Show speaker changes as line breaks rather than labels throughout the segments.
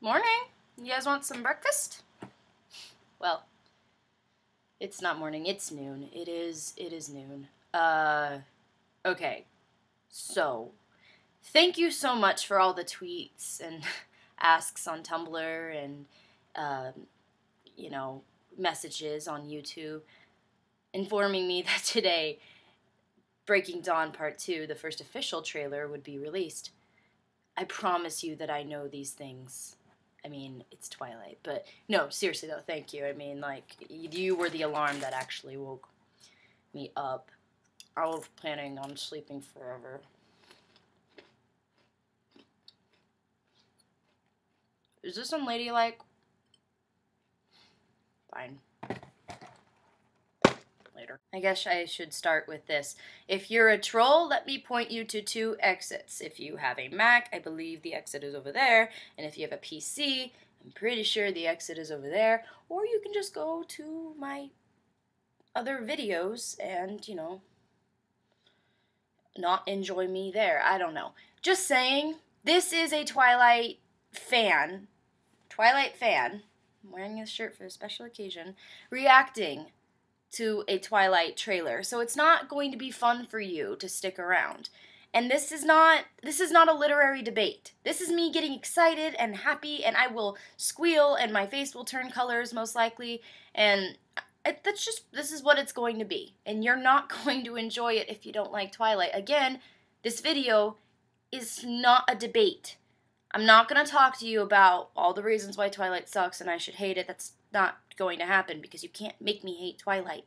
Morning. You guys want some breakfast? Well, it's not morning, it's noon. It is noon. Okay. So, thank you so much for all the tweets and asks on Tumblr and, messages on YouTube informing me that today Breaking Dawn Part 2, the first official trailer, would be released. I promise you that I know these things. I mean, it's Twilight, but no, seriously though, thank you. I mean, like, you were the alarm that actually woke me up. I was planning on sleeping forever. Is this unladylike? Fine. Later. I guess I should start with this. If you're a troll, let me point you to 2 exits. If you have a Mac, I believe the exit is over there, and if you have a PC, I'm pretty sure the exit is over there, or you can just go to my other videos and, not enjoy me there. I don't know. Just saying, this is a Twilight fan, I'm wearing this shirt for a special occasion, reacting to a Twilight trailer. So it's not going to be fun for you to stick around. And this is not a literary debate. This is me getting excited and happy, and I will squeal and my face will turn colors most likely, and this is what it's going to be. And you're not going to enjoy it if you don't like Twilight. Again, this video is not a debate. I'm not going to talk to you about all the reasons why Twilight sucks and I should hate it. That's not going to happen because you can't make me hate Twilight.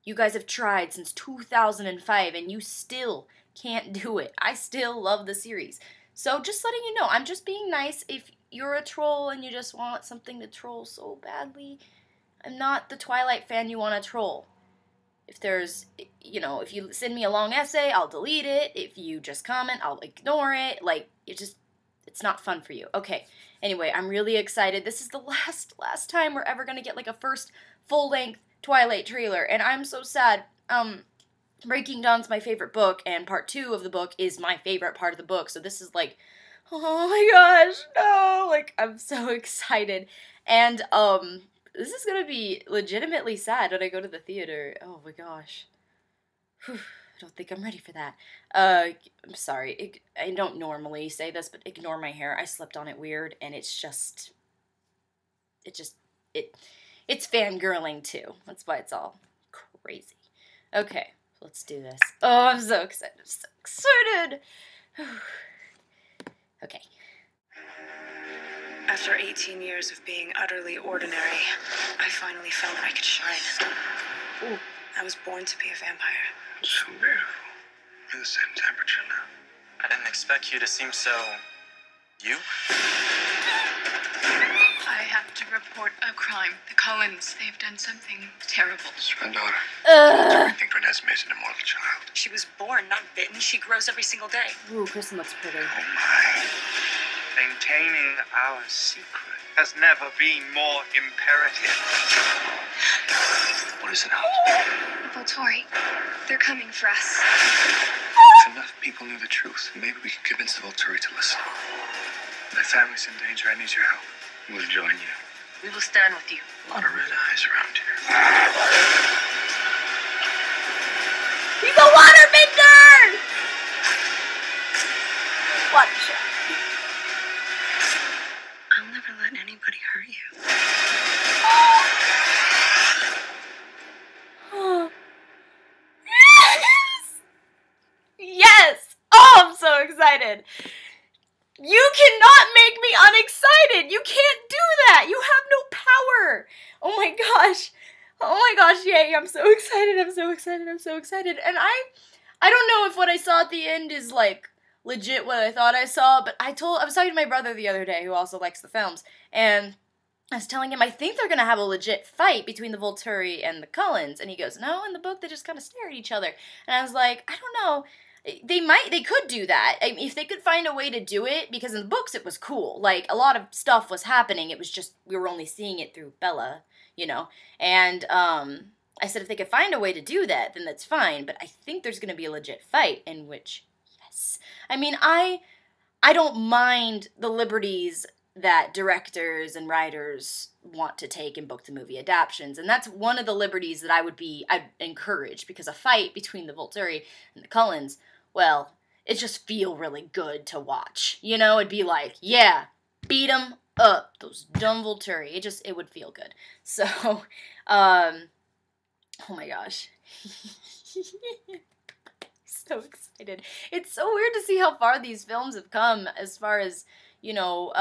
You guys have tried since 2005 and you still can't do it. I still love the series. So just letting you know, I'm just being nice. If you're a troll and you just want something to troll so badly, I'm not the Twilight fan you want to troll. If there's, if you send me a long essay, I'll delete it. If you just comment, I'll ignore it. Like, it's not fun for you. Okay, anyway, I'm really excited. This is the last time we're ever going to get, like, a first full-length Twilight trailer, and I'm so sad. Breaking Dawn's my favorite book, and part 2 of the book is my favorite part of the book, so this is like, oh my gosh, no, like, I'm so excited, and, this is gonna be legitimately sad when I go to the theater. Oh my gosh. Whew. I don't think I'm ready for that. I'm sorry. I don't normally say this, but ignore my hair. I slept on it weird, and it's fangirling too. That's why it's all crazy. Okay, let's do this. Oh, I'm so excited. I'm so excited. Okay.
After 18 years of being utterly ordinary, I finally felt I could shine.
Ooh.
I was born to be a vampire.
So beautiful. We're the same temperature now.
I didn't expect you to seem so... you?
I have to report a crime. The Cullens, they've done something terrible.
It's my daughter. I think Renesmee's an immortal child.
She was born, not bitten. She grows every single day.
Ooh, Kristen looks pretty.
Oh my.
Maintaining our secret has never been more imperative.
What is it now?
Volturi, they're coming for us.
If enough people knew the truth, maybe we could convince the Volturi to listen. My family's in danger. I need your help. We'll join you.
We will stand with you.
A lot of red eyes around here.
He's a waterbender! Watch it.
I'll never let anybody hurt you.
Yes! Oh, I'm so excited. You cannot make me unexcited. You can't do that. You have no power. Oh my gosh. Oh my gosh, yay. I'm so excited. I'm so excited. I'm so excited. And I don't know if what I saw at the end is like legit what I thought I saw, but I was talking to my brother the other day who also likes the films, and I was telling him I think they're gonna have a legit fight between the Volturi and the Cullens, and he goes, no, in the book they just kind of stare at each other. And I was like, I don't know. They could do that. I mean, if they could find a way to do it, because in the books it was cool. Like, a lot of stuff was happening. It was just, we were only seeing it through Bella, And, I said if they could find a way to do that, then that's fine. But I think there's going to be a legit fight in which, yes. I mean, I don't mind the liberties that directors and writers want to take in book-to-movie adaptations. And that's one of the liberties that I'd encourage, because a fight between the Volturi and the Cullens, well, it just feel really good to watch. You know, it'd be like, yeah, beat them up, those dumb Volturi. It would feel good. So, oh my gosh. So excited. It's so weird to see how far these films have come as far as, you know,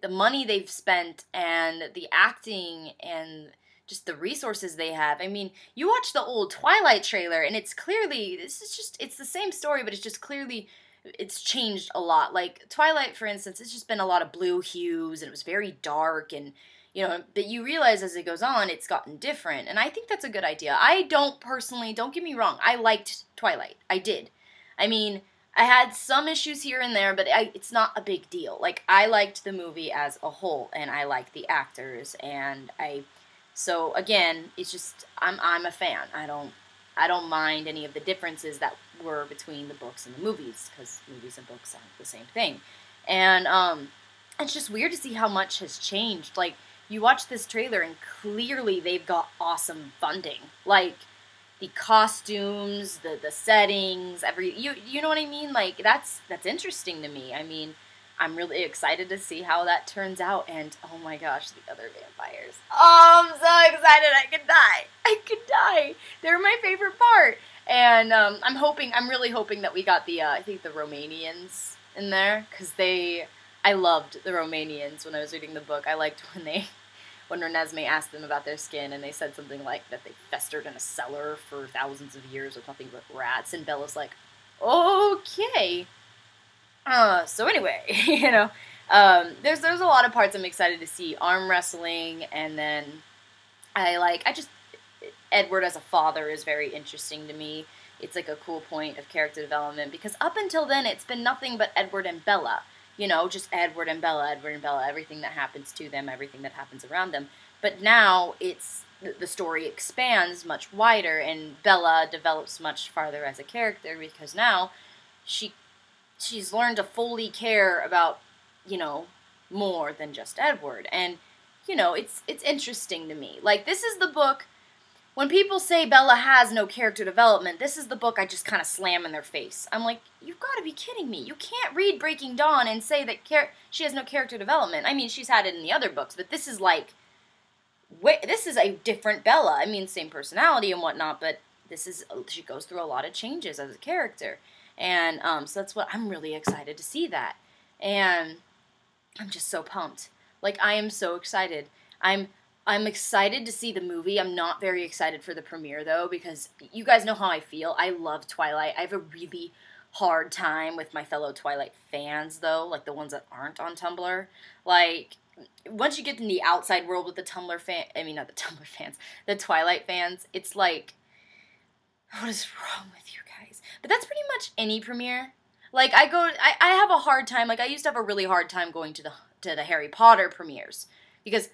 the money they've spent and the acting and just the resources they have. I mean, you watch the old Twilight trailer and it's the same story, but it's just clearly, it's changed a lot. Like, Twilight, for instance, it's just been a lot of blue hues and it was very dark and, you know, but you realize as it goes on, it's gotten different. And I think that's a good idea. I don't get me wrong, I liked Twilight. I did. I mean, I had some issues here and there, but it's not a big deal. Like, I liked the movie as a whole, and I liked the actors, and so again, it's just, I'm a fan. I don't mind any of the differences that were between the books and the movies, because movies and books aren't the same thing. And it's just weird to see how much has changed. Like, you watch this trailer and clearly they've got awesome funding. Like, the costumes, the settings, you know what I mean? Like, that's interesting to me. I mean, I'm really excited to see how that turns out. And oh my gosh, the other vampires. Oh, I'm so excited. I could die. They're my favorite part. And I'm really hoping that we got the I think the Romanians in there, because I loved the Romanians when I was reading the book. I liked when Renesmee asked them about their skin, and they said something like that they festered in a cellar for thousands of years with nothing but rats, and Bella's like, okay. So anyway, you know, there's a lot of parts I'm excited to see. Arm wrestling, and then Edward as a father is very interesting to me. It's like a cool point of character development, because up until then, it's been nothing but Edward and Bella. You know, just Edward and Bella, everything that happens to them, everything that happens around them. But now the story expands much wider, and Bella develops much farther as a character, because now she's learned to fully care about, you know, more than just Edward. And, you know, it's interesting to me. Like, this is the book, when people say Bella has no character development, this is the book I just kind of slam in their face. I'm like, you've got to be kidding me. You can't read Breaking Dawn and say that she has no character development. I mean, she's had it in the other books, but this is like, this is a different Bella. I mean, same personality and whatnot, but she goes through a lot of changes as a character. And so that's what, I'm really excited to see that. And I'm just so pumped. Like, I am so excited. I'm excited to see the movie. I'm not very excited for the premiere, though, because you guys know how I feel. I love Twilight. I have a really hard time with my fellow Twilight fans, though, like the ones that aren't on Tumblr. Like, once you get in the outside world with the Tumblr the Twilight fans, it's like, what is wrong with you guys? But that's pretty much any premiere. Like, I have a hard time, like, I used to have a really hard time going to the Harry Potter premieres, because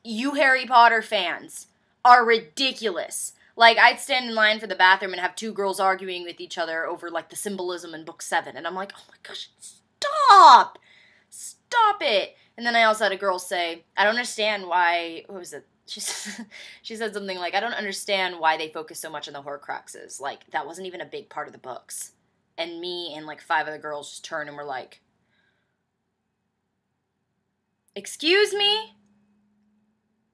you Harry Potter fans are ridiculous. Like, I'd stand in line for the bathroom and have two girls arguing with each other over, like, the symbolism in Book 7. And I'm like, oh my gosh, stop! Stop it! And then I also had a girl say, I don't understand why, what was it? She said something like, I don't understand why they focus so much on the Horcruxes. Like, that wasn't even a big part of the books. And me and, like, 5 other girls just turned and were like, excuse me?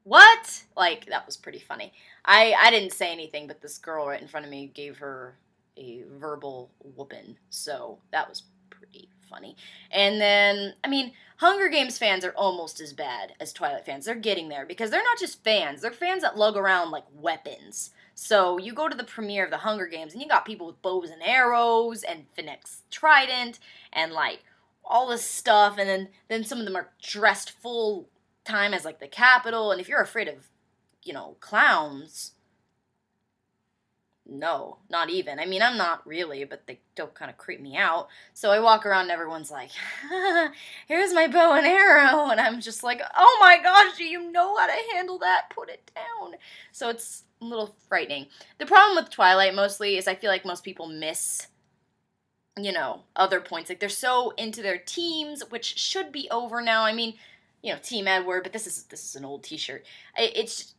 What? Like, that was pretty funny. I didn't say anything, but this girl right in front of me gave her a verbal whooping, so that was pretty funny. And then, I mean, Hunger Games fans are almost as bad as Twilight fans. They're getting there, because they're not just fans. They're fans that lug around, like, weapons. So, you go to the premiere of the Hunger Games, and you got people with bows and arrows, and Phoenix Trident, and, like, all this stuff, and then some of them are dressed full time as, like, the Capitol, and if you're afraid of, you know, clowns, no, not even. I mean, I'm not really, but they don't kind of creep me out. So I walk around and everyone's like, here's my bow and arrow, and I'm just like, oh my gosh, do you know how to handle that? Put it down. So it's a little frightening. The problem with Twilight mostly is I feel like most people miss you know, other points. Like, they're so into their teams, which should be over now. I mean, you know, Team Edward, but this is an old t-shirt.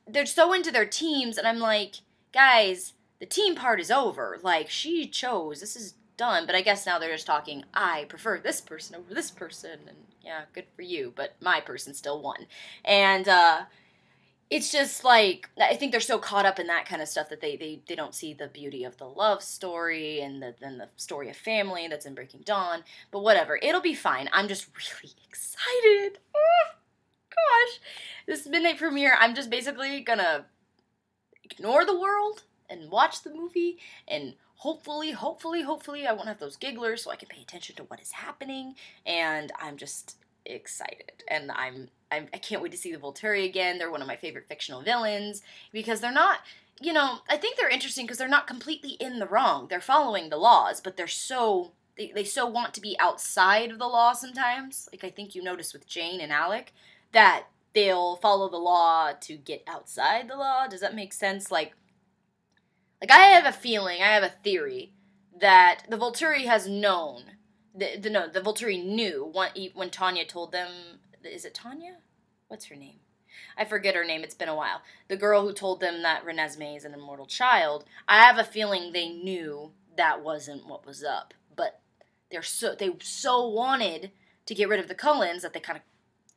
They're so into their teams, and I'm like, guys, the team part is over. Like, she chose, this is done. But I guess now they're just talking, I prefer this person over this person, and yeah, good for you, but my person still won. And, it's just like, I think they're so caught up in that kind of stuff that they don't see the beauty of the love story and the story of family that's in Breaking Dawn. But whatever, it'll be fine. I'm just really excited. Oh, gosh. This midnight premiere, I'm just basically gonna ignore the world and watch the movie, and hopefully, I won't have those gigglers so I can pay attention to what is happening, and I'm just excited, and I can't wait to see the Volturi again. They're one of my favorite fictional villains, because they're not, you know, I think they're interesting because they're not completely in the wrong. They're following the laws, but they're so, they so want to be outside of the law sometimes. Like, I think you notice with Jane and Alec, that they'll follow the law to get outside the law. Does that make sense? Like I have a feeling, I have a theory, that the Volturi has known, the Volturi knew when Tanya told them, is it Tanya? What's her name? I forget her name, it's been a while. The girl who told them that Renesmee is an immortal child. I have a feeling they knew that wasn't what was up. But they so wanted to get rid of the Cullens that they kind of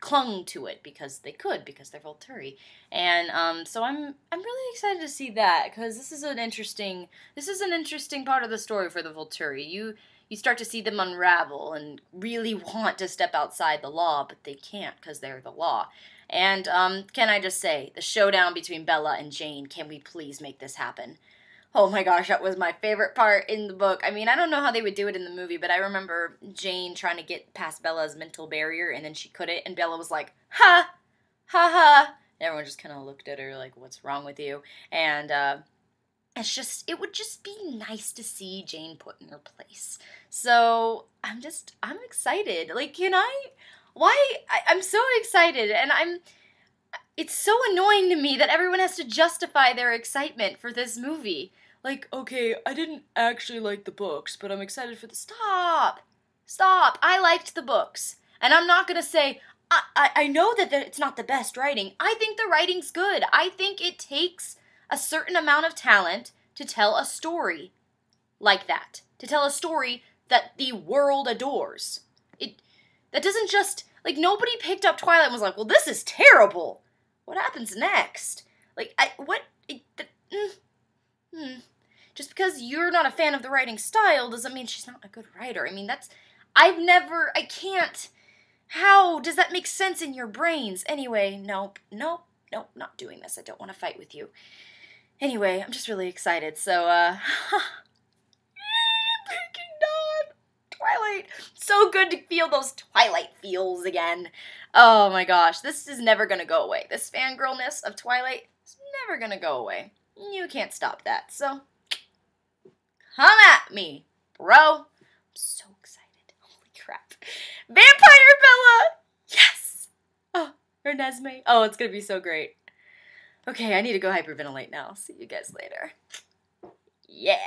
clung to it because they could, because they're Volturi. And so I'm really excited to see that, because this is an interesting part of the story for the Volturi. You start to see them unravel and really want to step outside the law, but they can't because they're the law. And can I just say, the showdown between Bella and Jane, can we please make this happen? Oh my gosh, that was my favorite part in the book. I mean, I don't know how they would do it in the movie, but I remember Jane trying to get past Bella's mental barrier, and then she couldn't, and Bella was like, ha, ha, ha. And everyone just kind of looked at her like, what's wrong with you? And it would just be nice to see Jane put in her place. So, I'm excited. Like, I'm so excited, and it's so annoying to me that everyone has to justify their excitement for this movie. Like, okay, I didn't actually like the books, but I'm excited for the... Stop! I liked the books. And I'm not gonna say, I know that it's not the best writing. I think the writing's good. I think it takes a certain amount of talent to tell a story like that. To tell a story that the world adores. That doesn't just... Like, nobody picked up Twilight and was like, well, this is terrible. What happens next? Like, Just because you're not a fan of the writing style doesn't mean she's not a good writer. I mean, I can't. How does that make sense in your brains? Anyway, nope, not doing this. I don't want to fight with you. Anyway, I'm just really excited. So, Breaking Dawn, Twilight. So good to feel those Twilight feels again. Oh my gosh, this is never gonna go away. This fangirlness of Twilight is never gonna go away. You can't stop that, so come at me, bro. I'm so excited. Holy crap. Vampire Bella! Yes! Oh, Renesmee. Oh, it's gonna be so great. Okay, I need to go hyperventilate now. See you guys later. Yeah.